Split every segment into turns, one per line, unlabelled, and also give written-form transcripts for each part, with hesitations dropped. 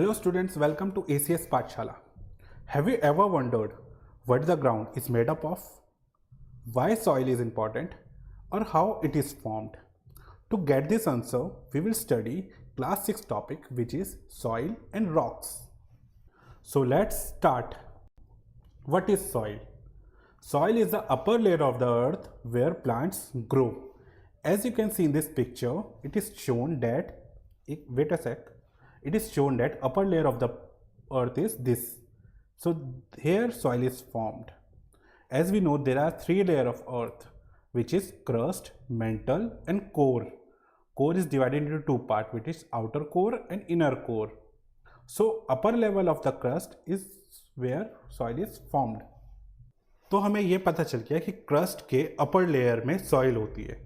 Hello students, welcome to ACS Pathshala. Have you ever wondered what the ground is made up of? Why soil is important or how it is formed? To get this answer, we will study class 6 topic which is soil and rocks. So let's start. What is soil? Soil is the upper layer of the earth where plants grow. As you can see in this picture, it is shown that it is shown that upper layer of the earth is this. So here soil is formed. As we know, there are three layers of earth, which is crust, mantle and core. Core is divided into two parts, which is outer core and inner core. So upper level of the crust is where soil is formed. तो हमें ये पता चल गया कि crust के upper layer में soil होती है.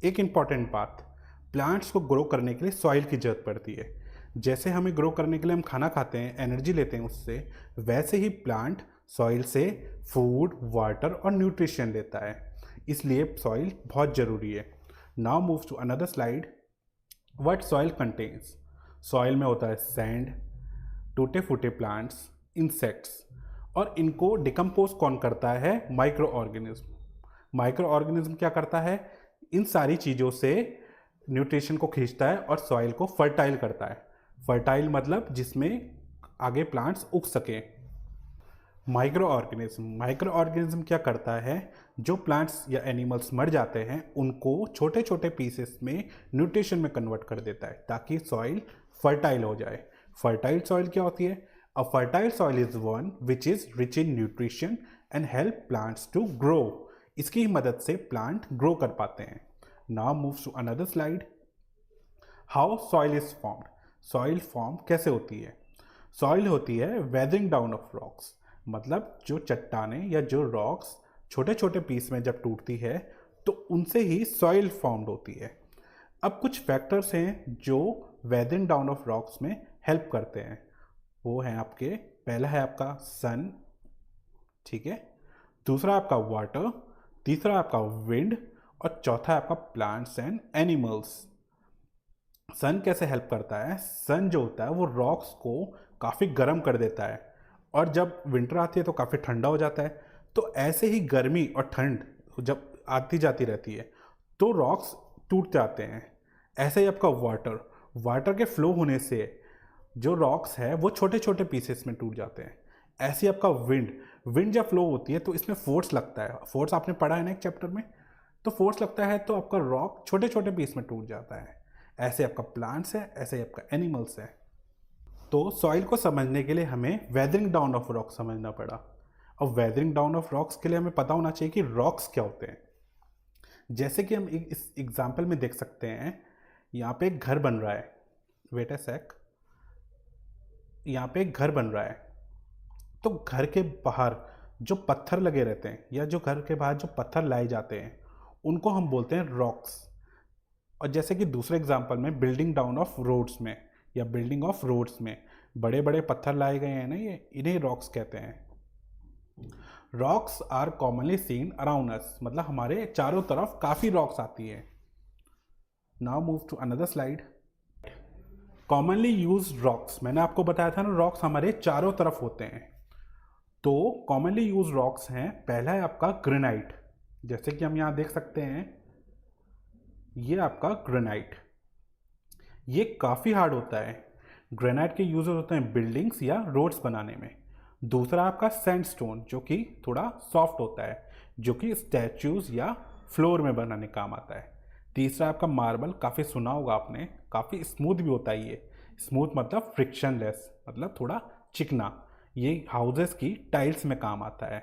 एक इम्पॉर्टेंट बात, प्लांट्स को ग्रो करने के लिए सॉइल की जरूरत पड़ती है. जैसे हमें ग्रो करने के लिए हम खाना खाते हैं, एनर्जी लेते हैं उससे, वैसे ही प्लांट सॉइल से फूड, वाटर और न्यूट्रिशन लेता है. इसलिए सॉइल बहुत ज़रूरी है. Now move to another slide. What soil contains? Soil में होता है सैंड, टूटे फूटे प्लांट्स, इंसेक्ट्स, और इनको डिकम्पोज कौन करता है? Micro organism. माइक्रो ऑर्गेनिज्म क्या करता है? इन सारी चीज़ों से न्यूट्रिशन को खींचता है और सॉइल को फर्टाइल करता है. फर्टाइल मतलब जिसमें आगे प्लांट्स उग सके. माइक्रो ऑर्गेनिज्म क्या करता है? जो प्लांट्स या एनिमल्स मर जाते हैं उनको छोटे छोटे पीसेस में न्यूट्रिशन में कन्वर्ट कर देता है ताकि सॉइल फर्टाइल हो जाए. फर्टाइल सॉइल क्या होती है? A fertile soil is one which is rich in nutrition and help plants to grow. इसकी मदद से प्लांट ग्रो कर पाते हैं. Now move to another slide. How soil is formed? Soil form कैसे होती है? Soil होती है weathering down of rocks. मतलब जो चट्टानें या जो रॉक्स छोटे छोटे पीस में जब टूटती है तो उनसे ही सॉइल फॉर्म्ड होती है. अब कुछ फैक्टर्स हैं जो weathering down of rocks में हेल्प करते हैं. वो है आपके, पहला है आपका सन, ठीक है, दूसरा आपका वाटर, तीसरा आपका विंड और चौथा आपका प्लांट्स एंड एनिमल्स. सन कैसे हेल्प करता है? सन जो होता है वो रॉक्स को काफ़ी गर्म कर देता है और जब विंटर आती है तो काफ़ी ठंडा हो जाता है. तो ऐसे ही गर्मी और ठंड जब आती जाती रहती है तो रॉक्स टूट जाते हैं. ऐसे ही आपका वाटर के फ्लो होने से जो रॉक्स है वो छोटे छोटे पीसेस में टूट जाते हैं. ऐसे ही आपका विंड जब फ्लो होती है तो इसमें फोर्स लगता है. फोर्स आपने पढ़ा है ना एक चैप्टर में. तो फोर्स लगता है तो आपका रॉक छोटे छोटे पीस में टूट जाता है. ऐसे आपका प्लांट्स है, ऐसे ही आपका एनिमल्स है. तो सॉइल को समझने के लिए हमें वेदरिंग डाउन ऑफ रॉक समझना पड़ा. और वेदरिंग डाउन ऑफ रॉक्स के लिए हमें पता होना चाहिए कि रॉक्स क्या होते हैं. जैसे कि हम इस एग्जाम्पल में देख सकते हैं, यहाँ पे एक घर बन रहा है. वेट अ सेक. यहाँ पे एक घर बन रहा है. तो घर के बाहर जो पत्थर लगे रहते हैं या जो घर के बाहर जो पत्थर लाए जाते हैं उनको हम बोलते हैं रॉक्स. और जैसे कि दूसरे एग्जांपल में बिल्डिंग डाउन ऑफ रोड्स में या बिल्डिंग ऑफ रोड्स में बड़े बड़े पत्थर लाए गए हैं ना, ये इन्हें रॉक्स कहते हैं. Rocks are commonly seen around us, मतलब हमारे चारों तरफ काफ़ी रॉक्स आती है. Now move to another slide. Commonly use rocks, मैंने आपको बताया था ना, रॉक्स हमारे चारों तरफ होते हैं. तो कॉमनली यूज रॉक्स हैं, पहला है आपका ग्रेनाइट. जैसे कि हम यहाँ देख सकते हैं, ये आपका ग्रेनाइट, ये काफ़ी हार्ड होता है. ग्रेनाइट के यूजेस होते हैं बिल्डिंग्स या रोड्स बनाने में. दूसरा आपका सैंडस्टोन जो कि थोड़ा सॉफ्ट होता है, जो कि स्टैचूज या फ्लोर में बनाने काम आता है. तीसरा आपका मार्बल, काफ़ी सुना होगा आपने, काफ़ी स्मूथ भी होता है. ये स्मूथ मतलब फ्रिक्शनलेस, मतलब थोड़ा चिकना. ये हाउसेस की टाइल्स में काम आता है.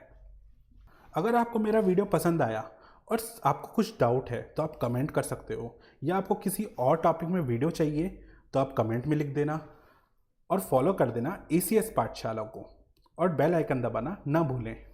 अगर आपको मेरा वीडियो पसंद आया और आपको कुछ डाउट है तो आप कमेंट कर सकते हो, या आपको किसी और टॉपिक में वीडियो चाहिए तो आप कमेंट में लिख देना. और फॉलो कर देना ACS पाठशाला को और बेल आइकन दबाना ना भूलें.